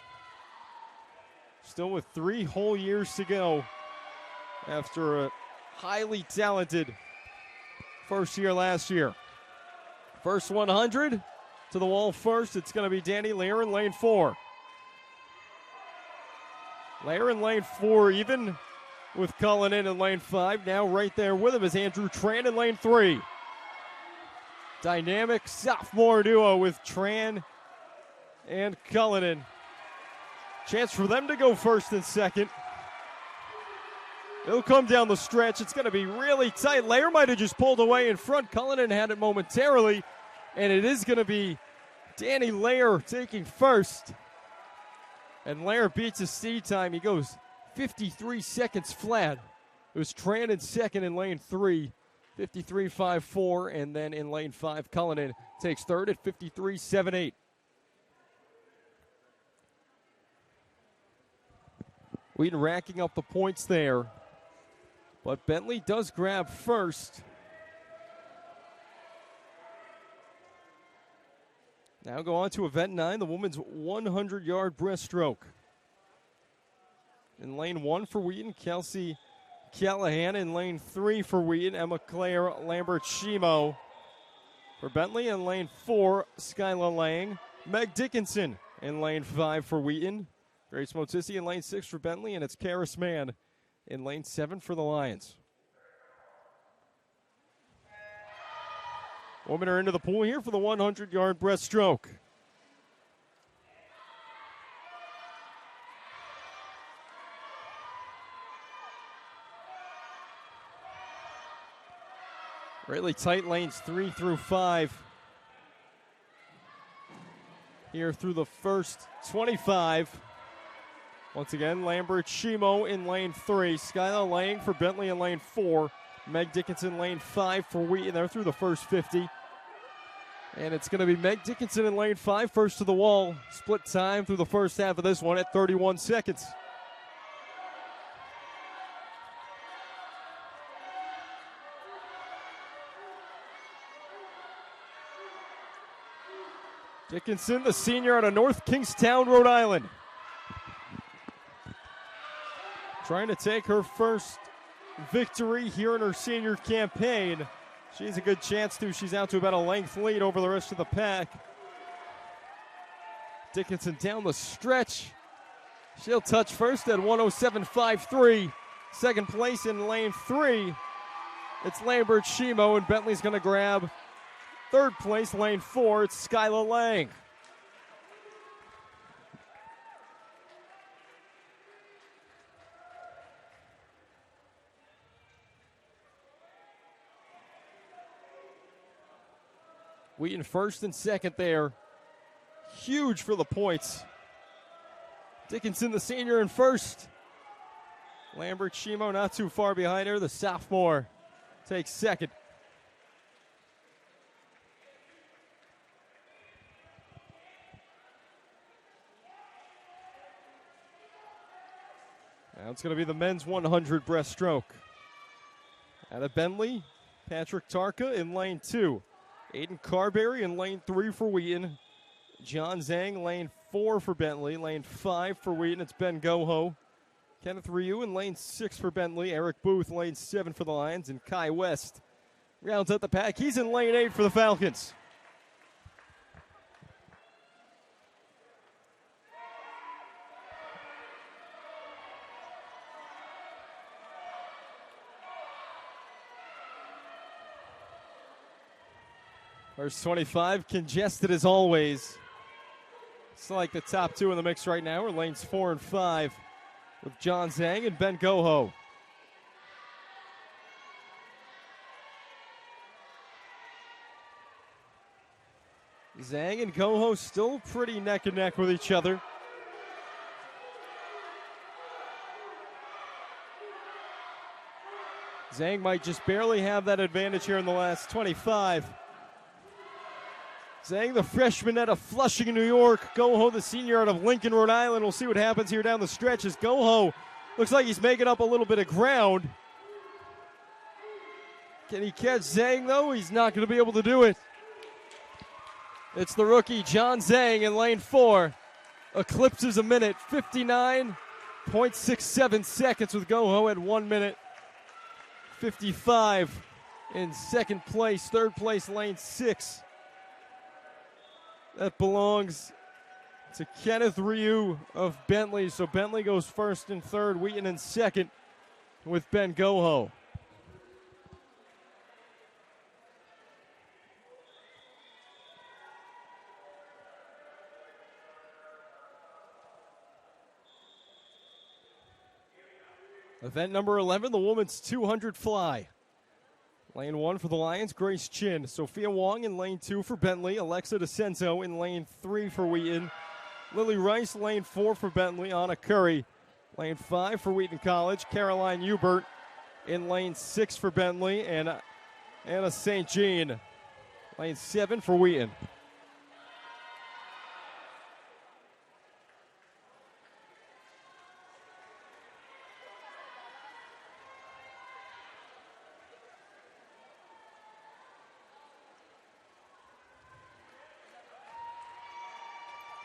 Still with 3 whole years to go after a highly talented first year last year. First 100 to the wall first. It's going to be Danny Lair in lane 4. Lair in lane 4, even with Cullinan in lane 5. Now right there with him is Andrew Tran in lane 3. Dynamic sophomore duo with Tran and Cullinan. Chance for them to go first and second. It'll come down the stretch. It's going to be really tight. Lair might have just pulled away in front. Cullinan had it momentarily. And it is going to be Danny Lair taking first. And Lair beats his seed time. He goes 53 seconds flat. It was Tran in second in lane 3, 53.54. And then in lane 5, Cullinan takes third at 53.78. Wheaton racking up the points there. But Bentley does grab first. Now go on to event 9, the women's 100-yard breaststroke. In lane 1 for Wheaton, Kelsey Callahan. In lane 3 for Wheaton, Emma Claire Lambert-Shimo. For Bentley in lane 4, Skyla Lang. Meg Dickinson in lane 5 for Wheaton. Grace Motissi in lane 6 for Bentley, and it's Karis Mann in lane 7 for the Lions. Women are into the pool here for the 100-yard breaststroke. Really tight lanes 3 through 5. Here through the first 25. Once again, Lambert-Shimo in lane 3. Skylar Lang for Bentley in lane 4. Meg Dickinson lane 5 for Wheaton. They're through the first 50. And it's going to be Meg Dickinson in lane 5, first to the wall. Split time through the first half of this one at 31 seconds. Dickinson, the senior out of North Kingstown, Rhode Island. Trying to take her first victory here in her senior campaign. She has a good chance to. She's out to about a length lead over the rest of the pack. Dickinson down the stretch. She'll touch first at 107.53. Second place in lane 3. It's Lambert-Shimo, and Bentley's going to grab third place, lane 4. It's Skyla Lang. Wheaton first and second there. Huge for the points. Dickinson, the senior, in first. Lambert-Shimo not too far behind her. The sophomore takes second. Now it's going to be the men's 100 breaststroke. Out of Bentley, Patrick Tarka in lane 2. Aiden Carberry in lane 3 for Wheaton. John Zhang, lane 4 for Bentley. Lane 5 for Wheaton, it's Ben Goho. Kenneth Ryu in lane 6 for Bentley. Eric Booth, lane 7 for the Lions. And Kai West rounds out the pack. He's in lane 8 for the Falcons. First 25, congested as always. It's like the top two in the mix right now are lanes 4 and 5 with John Zhang and Ben Goho. Zhang and Goho still pretty neck and neck with each other. Zhang might just barely have that advantage here in the last 25. Zhang, the freshman out of Flushing, New York. Goho, the senior out of Lincoln, Rhode Island. We'll see what happens here down the stretch as Goho looks like he's making up a little bit of ground. Can he catch Zhang, though? He's not going to be able to do it. It's the rookie, John Zhang, in lane 4. Eclipses a minute, 59.67 seconds with Goho at 1 minute. 55 in second place. Third place, lane 6. That belongs to Kenneth Ryu of Bentley. So Bentley goes first and third, Wheaton in second with Ben Goho. Event number 11, the women's 200 fly. Lane 1 for the Lions, Grace Chin. Sophia Wong in lane 2 for Bentley. Alexa DeCenzo in lane 3 for Wheaton. Lily Rice, lane 4 for Bentley. Anna Curry, lane 5 for Wheaton College. Caroline Hubert in lane 6 for Bentley. And Anna St. Jean, lane 7 for Wheaton.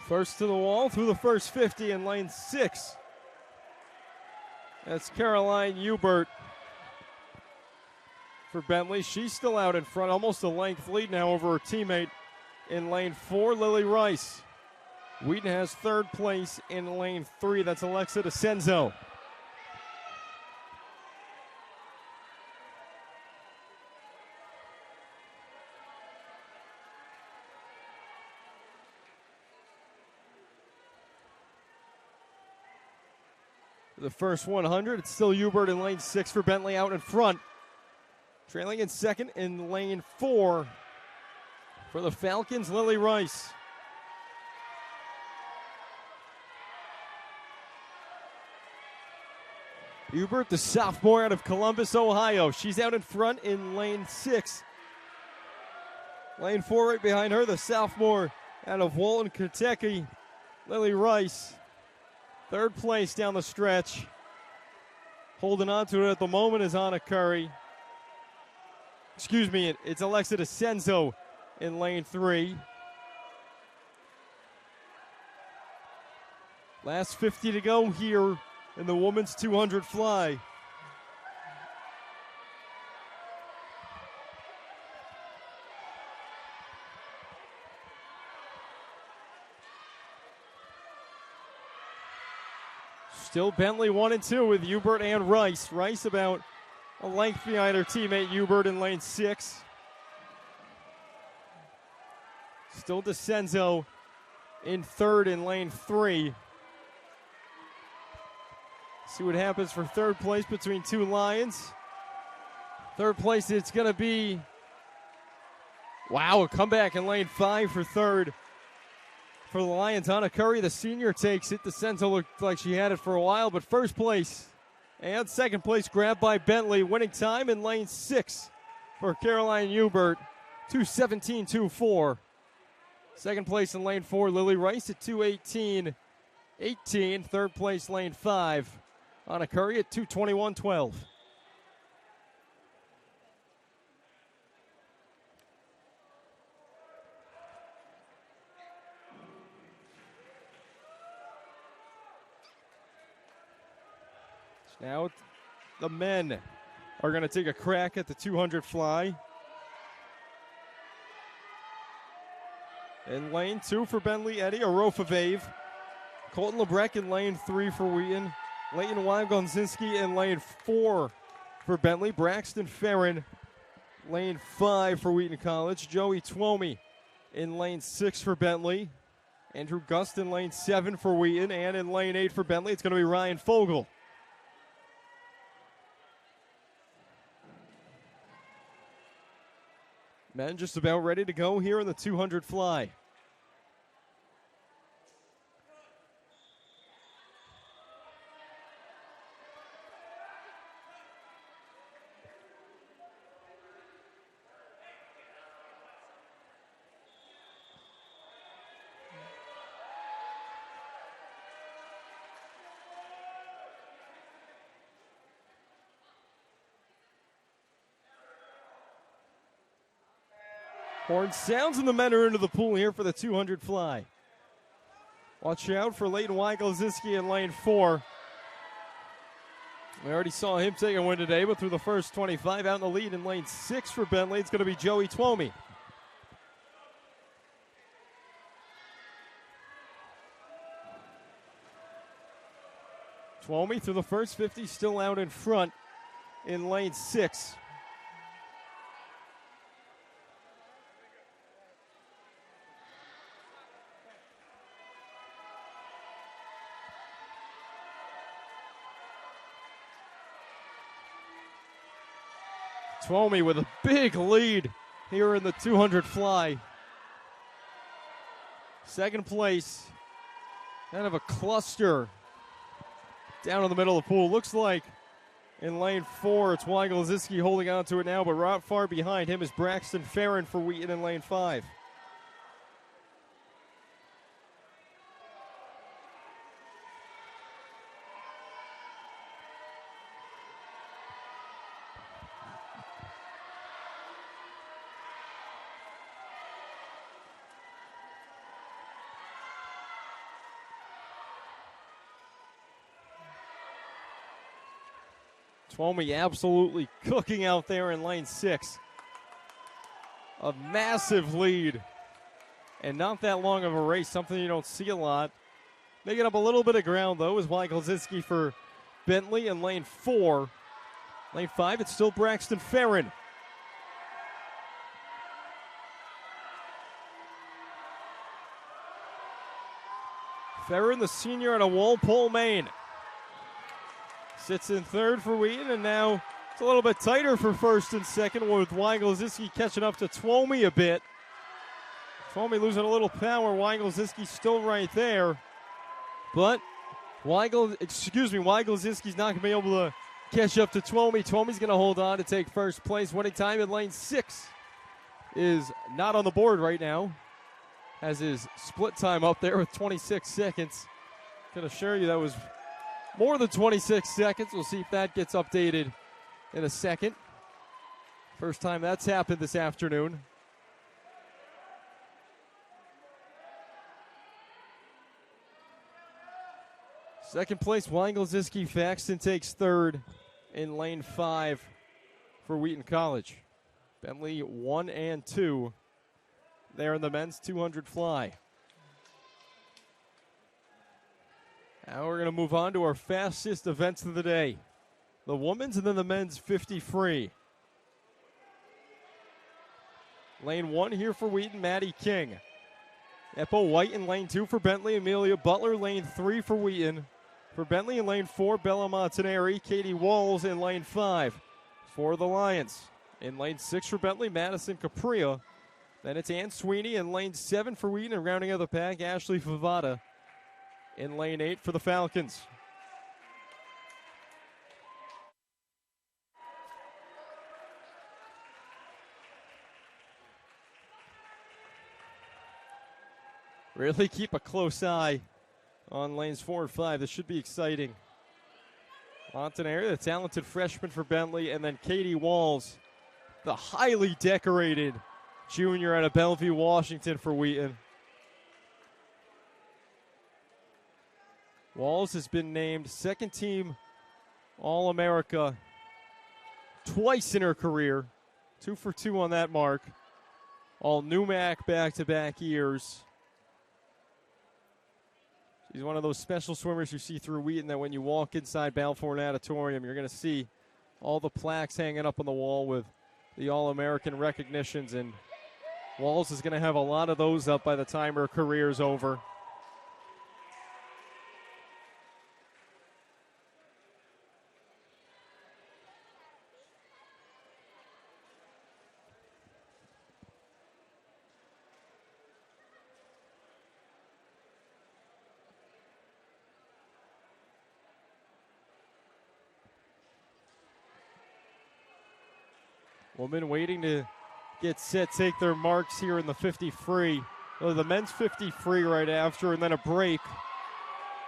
First to the wall through the first 50 in lane 6. That's Caroline Hubert for Bentley. She's still out in front, almost a length lead now over her teammate in lane 4, Lily Rice. Wheaton has third place in lane 3. That's Alexa DeCenzo. The first 100, it's still Hubert in lane 6 for Bentley out in front. Trailing in second in lane 4 for the Falcons, Lily Rice. Hubert, the sophomore out of Columbus, Ohio. She's out in front in lane 6. Lane 4 right behind her, the sophomore out of Walton, Kentucky, Lily Rice. Third place down the stretch. Holding on to it at the moment is Anna Curry. Excuse me, it's Alexa DeCenzo in lane 3. Last 50 to go here in the women's 200 fly. Still Bentley 1 and 2 with Hubert and Rice. Rice about a length behind her teammate Hubert in lane 6. Still DeCenzo in third in lane 3. See what happens for third place between two Lions. Third place, it's going to be, wow, a comeback in lane 5 for third. For the Lions, Anna Curry, the senior, takes it. DeCenzo looked like she had it for a while, but first place and second place grabbed by Bentley. Winning time in lane 6 for Caroline Hubert, 2:17.24. Second place in lane 4, Lily Rice at 2:18.18. Third place, lane 5, Anna Curry at 2:21.12. Now the men are going to take a crack at the 200 fly. In lane 2 for Bentley, Eddie Arofavave. Colton Lebrecq in lane 3 for Wheaton. Leighton Weingonzinski in lane 4 for Bentley. Braxton Farron, lane 5 for Wheaton College. Joey Twomey in lane 6 for Bentley. Andrew Gust in lane 7 for Wheaton, and in lane 8 for Bentley, it's going to be Ryan Fogel. Men just about ready to go here in the 200 fly. Horn sounds and the men are into the pool here for the 200 fly. Watch out for Leighton Weigel-Ziske in lane 4. We already saw him take a win today, but through the first 25 out in the lead in lane 6 for Bentley, it's going to be Joey Twomey. Twomey through the first 50, still out in front in lane 6. Twomey with a big lead here in the 200 fly. Second place, kind of a cluster down in the middle of the pool. Looks like in lane 4, it's Weigel-Ziske holding on to it now, but right far behind him is Braxton Farron for Wheaton in lane 5. Twomey absolutely cooking out there in lane 6. A massive lead. And not that long of a race, something you don't see a lot. Making up a little bit of ground, though, is Weigel-Ziske for Bentley in lane 4. Lane 5, it's still Braxton Farron. Farron, the senior out of Walpole, Maine. Sits in third for Wheaton, and now it's a little bit tighter for first and second with Weigel-Ziske catching up to Twomey a bit. Twomey losing a little power. Weigel-Ziske still right there. But Weigel-Ziske's not going to be able to catch up to Twomey. Twomey's going to hold on to take first place. Winning time in lane 6 is not on the board right now. Has his split time up there with 26 seconds. Can assure you that was more than 26 seconds. We'll see if that gets updated in a second. First time that's happened this afternoon. Second place, Weigel-Ziske. Faxton takes third in lane 5 for Wheaton College. Bentley 1 and 2 there in the men's 200 fly. Now we're going to move on to our fastest events of the day. The women's and then the men's 50 free. Lane 1 here for Wheaton, Maddie King. Eppo White in lane 2 for Bentley, Amelia Butler, lane 3 for Wheaton. For Bentley in lane 4, Bella Montanari, Katie Walls in lane 5 for the Lions. In lane 6 for Bentley, Madison Capria. Then it's Ann Sweeney in lane 7 for Wheaton, and rounding out the pack, Ashley Favada in lane 8 for the Falcons. Really keep a close eye on lanes 4 and 5. This should be exciting. Montanari, the talented freshman for Bentley, and then Katie Walls, the highly decorated junior out of Bellevue, Washington for Wheaton. Walls has been named second team All-America twice in her career. 2 for 2 on that mark. All NUMAC back-to-back years. She's one of those special swimmers you see through Wheaton that when you walk inside Balfour Natatorium, you're going to see all the plaques hanging up on the wall with the All-American recognitions, and Walls is going to have a lot of those up by the time her career's over. Women waiting to get set, take their marks here in the 50 free. Well, the men's 50 free right after, and then a break.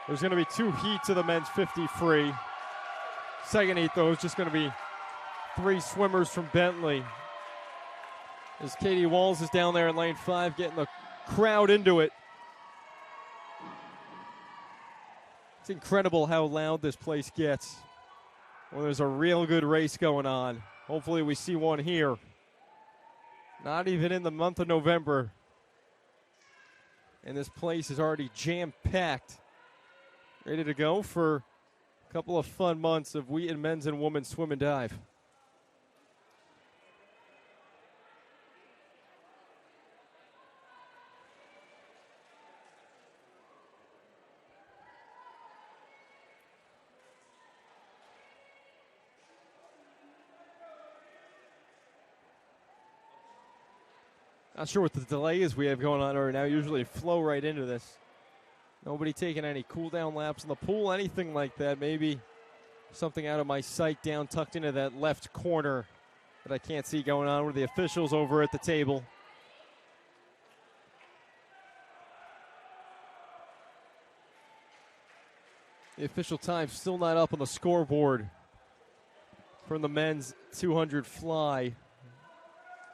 There's going to be 2 heats of the men's 50 free. Second heat, though, is just going to be 3 swimmers from Bentley. As Katie Walls is down there in lane 5, getting the crowd into it. It's incredible how loud this place gets when there's a real good race going on. Hopefully we see one here. Not even in the month of November. And this place is already jam-packed. Ready to go for a couple of fun months of Wheaton men's and women's swim and dive. Not sure what the delay is we have going on right now. Usually flow right into this. Nobody taking any cool down laps in the pool, anything like that. Maybe something out of my sight down tucked into that left corner that I can't see going on with the officials over at the table. The official time still not up on the scoreboard from the men's 200 fly.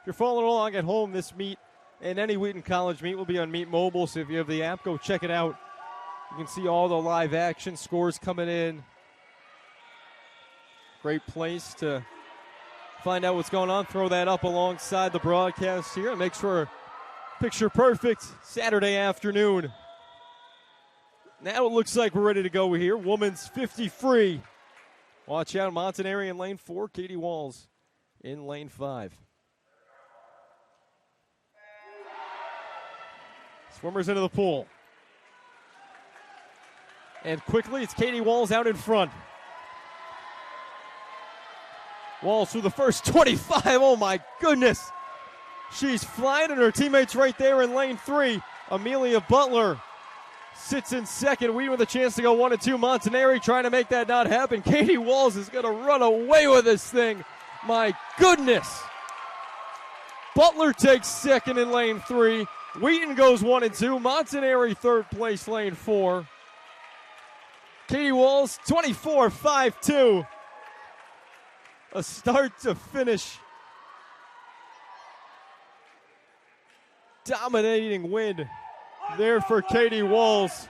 If you're following along at home, this meet and any Wheaton College meet will be on Meet Mobile, so if you have the app, go check it out. You can see all the live action, scores coming in. Great place to find out what's going on. Throw that up alongside the broadcast here. It makes for a picture-perfect Saturday afternoon. Now it looks like we're ready to go here. Women's 50 free. Watch out, Montanari in lane 4, Katie Walls in lane 5. Swimmers into the pool. And quickly, it's Katie Walls out in front. Walls through the first 25. Oh, my goodness. She's flying, and her teammates right there in lane 3. Amelia Butler sits in second. Wheaton with a chance to go 1 and 2. Montanari trying to make that not happen. Katie Walls is going to run away with this thing. My goodness. Butler takes second in lane 3. Wheaton goes 1 and 2. Montanari third place, lane 4. Katie Walls 24-5-2. A start to finish. Dominating win there for Katie Walls.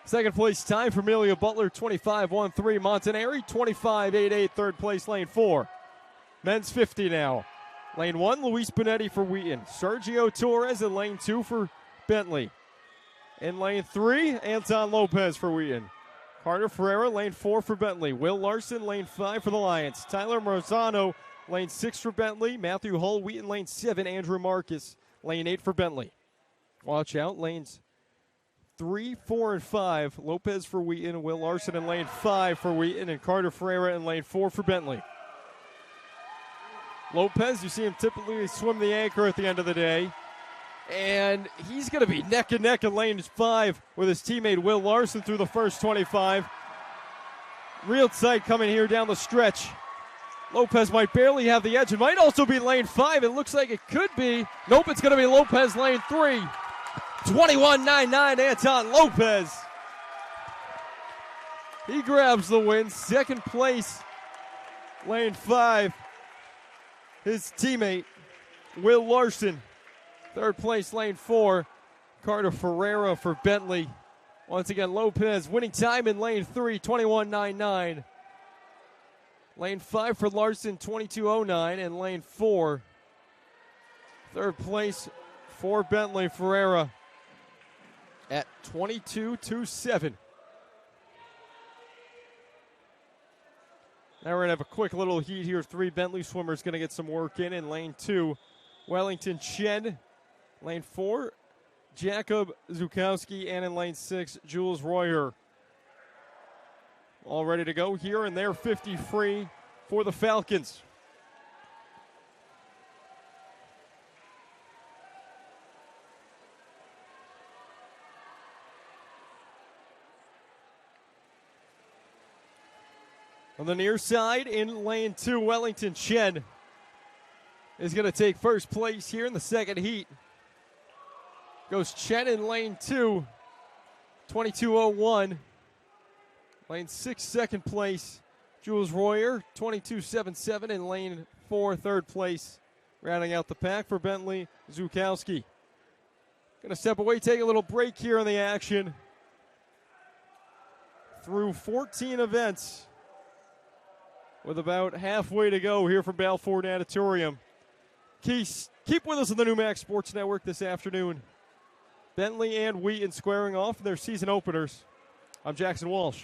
Second place time for Amelia Butler, 25-1-3. Montanari 25-8-8, third place, lane 4. Men's 50 now. Lane 1, Luis Bonetti for Wheaton. Sergio Torres in lane 2 for Bentley. In lane 3, Anton Lopez for Wheaton. Carter Ferreira, lane 4 for Bentley. Will Larson, lane 5 for the Lions. Tyler Marzano, lane 6 for Bentley. Matthew Hull, Wheaton, lane 7. Andrew Marcus, lane 8 for Bentley. Watch out, lanes 3, 4, and 5. Lopez for Wheaton. Will Larson in lane 5 for Wheaton. And Carter Ferreira in lane 4 for Bentley. Lopez, you see him typically swim the anchor at the end of the day. And he's going to be neck and neck in lane 5 with his teammate Will Larson through the first 25. Real tight coming here down the stretch. Lopez might barely have the edge. It might also be lane 5. It looks like it could be. Nope, it's going to be Lopez lane 3. 21-9-9, Anton Lopez. He grabs the win. Second place, lane 5. His teammate, Will Larson. Third place, lane 4. Carter Ferreira for Bentley. Once again, Lopez winning time in lane 3, 21-9-9. Lane 5 for Larson, 22-09. And lane 4, third place for Bentley, Ferreira at 22-7. Now we're going to have a quick little heat here. 3 Bentley swimmers going to get some work in lane 2. Wellington Chen. Lane 4, Jacob Zukowski. And in lane 6, Jules Royer. All ready to go here, and they're 50 free for the Falcons. On the near side in lane 2, Wellington Chen is going to take first place here in the second heat. Goes Chen in lane 2, 22.01. Lane 6, second place. Jules Royer, 22.77 in lane 4, third place. Rounding out the pack for Bentley, Zukowski. Going to step away, take a little break here in the action. Through 14 events, with about halfway to go here from Balfour Natatorium. Keep with us on the New Max Sports Network this afternoon. Bentley and Wheaton squaring off in their season openers. I'm Jackson Walsh.